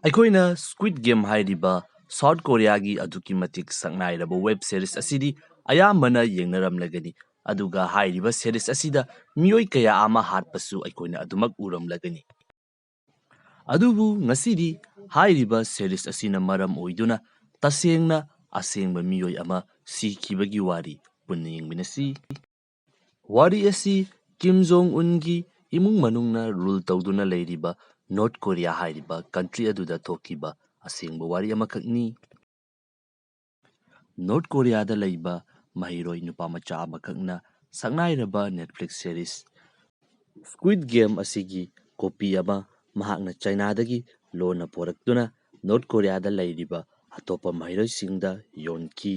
ꯑꯩꯈꯣꯏꯅ ꯁ꯭ꯀ꯭ꯋꯤꯗ ꯒꯦꯝ ꯍꯥꯏꯔꯤꯕ ꯁꯥꯎꯠ ꯀꯣꯔꯤꯌꯥꯒꯤ ꯑꯗꯨꯛꯀꯤ ꯃꯇꯤꯛ ꯁꯛꯅꯥꯏꯔꯕ ꯋꯦꯕ ꯁꯤꯔꯤꯁ ꯑꯁꯤꯗꯤ ꯑꯌꯥꯝꯕꯅ ꯌꯦꯡꯅꯔꯝꯂꯒꯅꯤ ꯑꯗꯨꯒ ꯍꯥꯏꯔꯤꯕ ꯁꯤꯔꯤꯁ ꯑꯁꯤꯗ ꯃꯤꯑꯣꯏ ꯀꯌꯥ ꯑꯃ ꯍꯥꯠꯄꯁꯨ ꯑꯩꯈꯣꯏꯅ ꯑꯗꯨꯃꯛ ꯎꯔꯝꯂꯒꯅꯤ ꯑꯗꯨꯕꯨ ꯉꯁꯤꯗꯤ ꯍꯥꯏꯔꯤꯕ ꯁꯤꯔꯤꯁ ꯑꯁꯤꯅ ꯃꯔꯝ ꯑꯣꯏꯗꯨꯅ ꯇꯁꯦꯡꯅ ꯑꯁꯦꯡꯕ ꯃꯤꯑꯣꯏ ꯑꯃ ꯁꯤꯈꯤꯕꯒꯤ ꯋꯥꯔꯤ ꯄꯨꯟꯅ ꯌꯦꯡꯃꯤꯟꯅꯁꯤ ꯋꯥꯔꯤ ꯑꯁꯤ ꯀꯤꯝ ꯖꯣꯡ ꯎꯟꯒꯤ ꯏꯃꯨꯡ ꯃꯅꯨꯡꯅ ꯔꯨꯜ ꯇꯧꯗꯨꯅ ꯂꯩꯔꯤꯕ ꯅꯣꯔꯠ ꯀꯣꯔꯤꯌꯥ ꯍꯥꯏꯔꯤꯕ ꯀꯟꯇ꯭ꯔꯤ ꯑꯗꯨꯗ ꯊꯣꯛꯈꯤꯕ ꯑꯁꯦꯡꯕ ꯋꯥꯔꯤ ꯑꯃꯈꯛꯅꯤ ꯅꯣꯔꯠ ꯀꯣꯔꯤꯌꯥꯗ ꯂꯩꯕ ꯃꯍꯩꯔꯣꯏ ꯅꯨꯄꯥꯃꯆꯥ ꯑꯃꯈꯛꯅ ꯁꯛꯅꯥꯏꯔꯕ ꯅꯦꯠꯐ꯭ꯂꯤꯛꯁ ꯁꯤꯔꯤꯁ ꯁ꯭ꯀ꯭ꯋꯤꯗ ꯒꯦꯝ ꯑꯁꯤꯒꯤ ꯀꯣꯄꯤ ꯑꯃ ꯃꯍꯥꯛꯅ ꯆꯥꯏꯅꯥꯗꯒꯤ ꯂꯣꯟꯅ ꯄꯣꯔꯛꯇꯨꯅ ꯅꯣꯔꯠ ꯀꯣꯔꯤꯌꯥꯗ ꯂꯩꯔꯤꯕ ꯑꯇꯣꯞꯄ ꯃꯍꯩꯔꯣꯏꯁꯤꯡꯗ ꯌꯣꯟꯈꯤ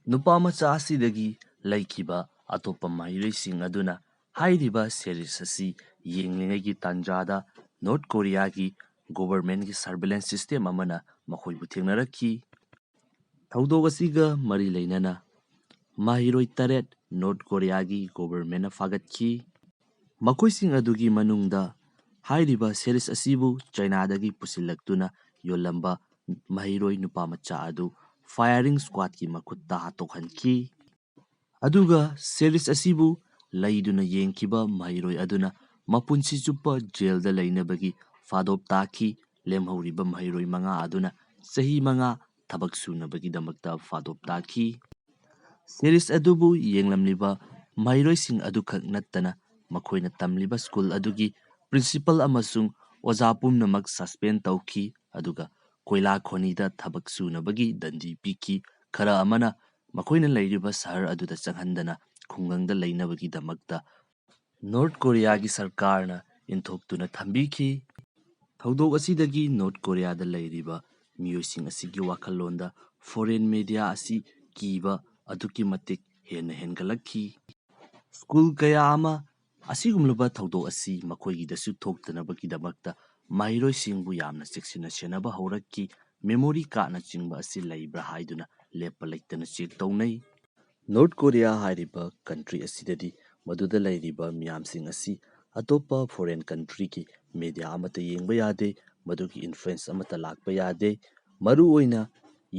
ꯅꯨꯄꯥꯃꯆꯥ ꯑꯁꯤꯗꯒꯤ ꯂꯩꯈꯤꯕ ꯑꯇꯣꯞꯄ ꯃꯍꯩꯔꯣꯏꯁꯤꯡ ꯑꯗꯨꯅ ꯍꯥꯏꯔꯤꯕ ꯁꯤꯔꯤꯁ ꯑꯁꯤ ꯌꯦꯡꯂꯤꯉꯩꯒꯤ ꯇꯥꯟꯖꯥꯗ ꯅꯣꯔꯠ ꯀꯣꯔꯤꯌꯥꯒꯤ ꯒꯣꯚꯔꯟꯃꯦꯟꯠꯒꯤ ꯁꯔꯚꯤꯂꯦꯟꯁ ꯁꯤꯁꯇꯦꯝ ꯑꯃꯅ ꯃꯈꯣꯏꯕꯨ ꯊꯦꯡꯅꯔꯛꯈꯤ ꯊꯧꯗꯣꯛ ꯑꯁꯤꯒ ꯃꯔꯤ ꯂꯩꯅꯅ ꯃꯍꯩꯔꯣꯏ 8 ꯅꯣꯔꯠ ꯀꯣꯔꯤꯌꯥꯒꯤ ꯒꯣꯚꯔꯟꯃꯦꯟꯠꯅ ꯐꯥꯒꯠꯈꯤ ꯃꯈꯣꯏꯁꯤꯡ ꯑꯗꯨꯒꯤ ꯃꯅꯨꯡꯗ ꯍꯥꯏꯔꯤꯕ ꯁꯤꯔꯤꯁ ꯑꯁꯤꯕꯨ ꯆꯥꯏꯅꯥꯗꯒꯤ ꯄꯨꯁꯤꯜꯂꯛꯇꯨꯅ ꯌꯣꯜꯂꯝꯕ ꯃꯍꯩꯔꯣꯏ ꯅꯨꯄꯥꯃꯆꯥ ꯑꯗꯨ ꯐꯥꯌꯔꯤꯡ ꯁ꯭ꯀ꯭ꯋꯥꯗꯀꯤ ꯃꯈꯨꯠꯇ ꯍꯥꯠꯇꯣꯛꯍꯟꯈꯤ ꯑꯗꯨꯒ ꯁꯤꯔꯤꯁ ꯑꯁꯤꯕꯨ ꯂꯩꯗꯨꯅ ꯌꯦꯡꯈꯤꯕ ꯃꯍꯩꯔꯣꯏ ꯑꯗꯨꯅ ꯃꯄꯨꯟꯁꯤ ꯆꯨꯞꯄ ꯖꯦꯜꯗ ꯂꯩꯅꯕꯒꯤ ꯐꯥꯗꯣꯞ ꯇꯥꯈꯤ ꯂꯦꯝꯍꯧꯔꯤꯕ ꯃꯍꯩꯔꯣꯏ 5 ꯑꯗꯨꯅ ꯆꯍꯤ 5 ꯊꯕꯛ ꯁꯨꯅꯕꯒꯤꯗꯃꯛꯇ ꯐꯥꯗꯣꯞ ꯇꯥꯈꯤ ꯁꯤꯔꯤꯁ ꯑꯗꯨꯕꯨ ꯌꯦꯡꯂꯝꯂꯤꯕ ꯃꯍꯩꯔꯣꯏꯁꯤꯡ ꯑꯗꯨꯈꯛ ꯅꯠꯇꯅ ꯃꯈꯣꯏꯅ ꯇꯝꯂꯤꯕ ꯁ꯭ꯀꯨꯜ ꯑꯗꯨꯒꯤ ꯄ꯭ꯔꯤꯟꯁꯤꯄꯜ ꯑꯃꯁꯨꯡ ꯑꯣꯖꯥ ꯄꯨꯝꯅꯃꯛ ꯁꯁꯄꯦꯟ ꯇꯧꯈꯤ ꯑꯗꯨꯒ ꯀꯣꯏꯂꯥ ꯈꯣꯅꯤꯗ ꯊꯕꯛ ꯁꯨꯅꯕꯒꯤ ꯗꯟꯗꯤ ꯄꯤꯈꯤ ꯈꯔ ꯑꯃꯅ ꯃꯈꯣꯏꯅ ꯂꯩꯔꯤꯕ ꯁꯍꯔ ꯑꯗꯨꯗ ꯆꯪꯍꯟꯗꯅ ꯈꯨꯡꯒꯪꯗ ꯂꯩꯅꯕꯒꯤꯗꯃꯛꯇ ꯅꯣꯔꯠ ꯀꯣꯔꯤꯌꯥꯒꯤ ꯁꯔꯀꯥꯔꯅ ꯏꯟꯊꯣꯛꯇꯨꯅ ꯊꯝꯕꯤꯈꯤ ꯊꯧꯗꯣꯛ ꯑꯁꯤꯗꯒꯤ ꯅꯣꯔꯠ ꯀꯣꯔꯤꯌꯥꯗ ꯂꯩꯔꯤꯕ ꯃꯤꯑꯣꯏꯁꯤꯡ ꯑꯁꯤꯒꯤ ꯋꯥꯈꯜꯂꯣꯟꯗ ꯐꯣꯔꯦꯟ ꯃꯦꯗꯤꯌꯥ ꯑꯁꯤ ꯀꯤꯕ ꯑꯗꯨꯛꯀꯤ ꯃꯇꯤꯛ ꯍꯦꯟꯅ ꯍꯦꯟꯒꯠꯂꯛꯈꯤ ꯁ꯭ꯀꯨꯜ ꯀꯌꯥ ꯑꯃ ꯑꯁꯤꯒꯨꯝꯂꯕ ꯊꯧꯗꯣꯛ ꯑꯁꯤ ꯃꯈꯣꯏꯒꯤꯗꯁꯨ ꯊꯣꯛꯇꯅꯕꯒꯤꯗꯃꯛꯇ ꯃꯍꯩꯔꯣꯏꯁꯤꯡꯕꯨ ꯌꯥꯝꯅ ꯆꯦꯛꯁꯤꯟꯅ ꯁꯦꯟꯅꯕ ꯍꯧꯔꯛꯈꯤ ꯃꯦꯃꯣꯔꯤ ꯀꯥꯔꯗꯅꯆꯤꯡꯕ ꯑꯁꯤ ꯂꯩꯕ꯭ꯔꯥ ꯍꯥꯏꯗꯨꯅ ꯂꯦꯞꯄ ꯂꯩꯇꯅ ꯆꯦꯛ ꯇꯧꯅꯩ ꯅꯣꯔꯠ ꯀꯣꯔꯤꯌꯥ ꯍꯥꯏꯔꯤꯕ ꯀꯟꯇ꯭ꯔꯤ ꯑꯁꯤꯗꯗꯤ ꯃꯗꯨꯗ ꯂꯩꯔꯤꯕ ꯃꯤꯌꯥꯝꯁꯤꯡ ꯑꯁꯤ ꯑꯇꯣꯞꯄ ꯐꯣꯔꯦꯟ ꯀꯟꯇ꯭ꯔꯤꯒꯤ ꯃꯦꯗꯤꯌꯥ ꯑꯃꯠꯇ ꯌꯦꯡꯕ ꯌꯥꯗꯦ ꯃꯗꯨꯒꯤ ꯏꯟꯐ꯭ꯂꯨꯌꯦꯟꯁ ꯑꯃꯠꯇ ꯂꯥꯛꯄ ꯌꯥꯗꯦ ꯃꯔꯨꯑꯣꯏꯅ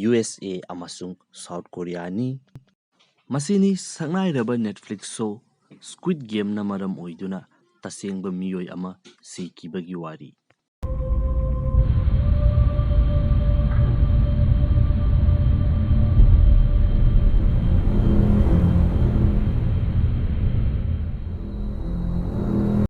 USA ꯑꯃꯁꯨꯡ ꯁꯥꯎꯠ ꯀꯣꯔꯤꯌꯥꯅꯤ ꯃꯁꯤꯅꯤ ꯁꯛꯅꯥꯏꯔꯕ ꯅꯦꯠꯐ꯭ꯂꯤꯛꯁ ꯁꯣ ꯁ꯭ꯀ꯭ꯋꯤꯗ ꯒꯦꯝꯅ ꯃꯔꯝ ꯑꯣꯏꯗꯨꯅ ꯇꯁꯦꯡꯕ ꯃꯤꯑꯣꯏ ꯑꯃ ꯁꯤꯈꯤꯕꯒꯤ ꯋꯥꯔꯤ